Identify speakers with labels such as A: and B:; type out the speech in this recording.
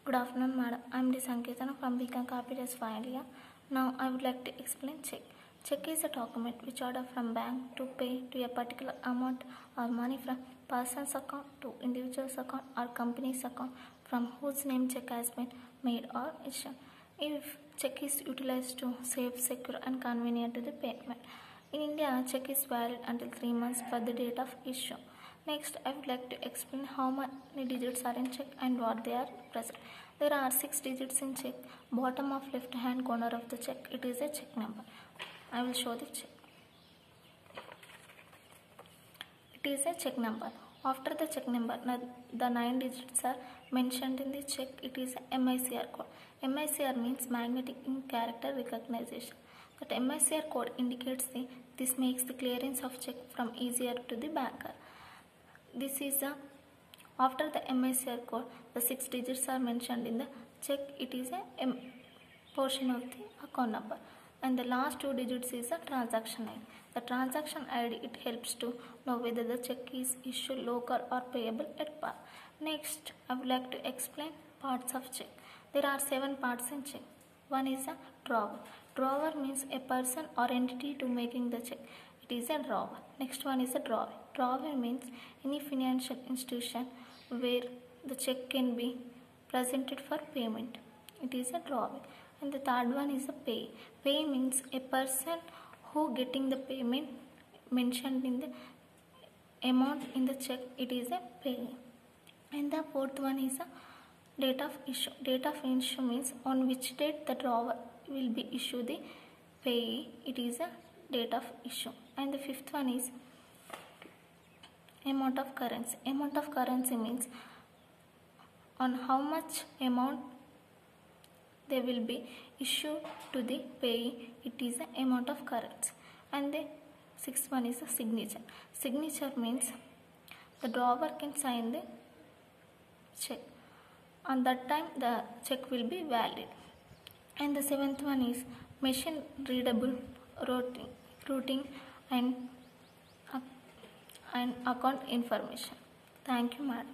A: Good afternoon, madam. I am D. Sanketana from Beacon Capital's final year. Now, I would like to explain check. Check is a document which order from bank to pay to a particular amount or money from person's account to individual's account or company's account from whose name check has been made or issued. If check is utilized to save, secure, and convenient to the payment. In India, check is valid until 3 months for the date of issue. Next, I would like to explain how many digits are in check and what they are present. There are 6 digits in check. Bottom of left hand corner of the check, it is a check number. I will show the check. It is a check number. After the check number, the 9 digits are mentioned in the check. It is a MICR code. MICR means magnetic ink character recognition. That MICR code indicates this makes the clearance of check from easier to the banker. This is after the MICR code, the 6 digits are mentioned in the check. It is a portion of the account number, and the last 2 digits is a transaction ID. The transaction ID, it helps to know whether the check is issued local or payable at par. Next, I would like to explain parts of check. There are 7 parts in check. One is a drawer. Drawer means a person or entity to making the check. It is a drawer. Next one is a drawing. Drawing means any financial institution where the check can be presented for payment. It is a drawing. And the third one is a pay. Pay means a person who getting the payment mentioned in the amount in the check. It is a pay. And the fourth one is a date of issue. Date of issue means on which date the drawer will be issued the payee. It is a date of issue. And the fifth one is amount of currency. Amount of currency means on how much amount they will be issued to the payee. It is the amount of currency. And the sixth one is a signature. Signature means the drawer can sign the check. On that time the check will be valid. And the seventh one is machine readable routing and account information. Thank you, madam.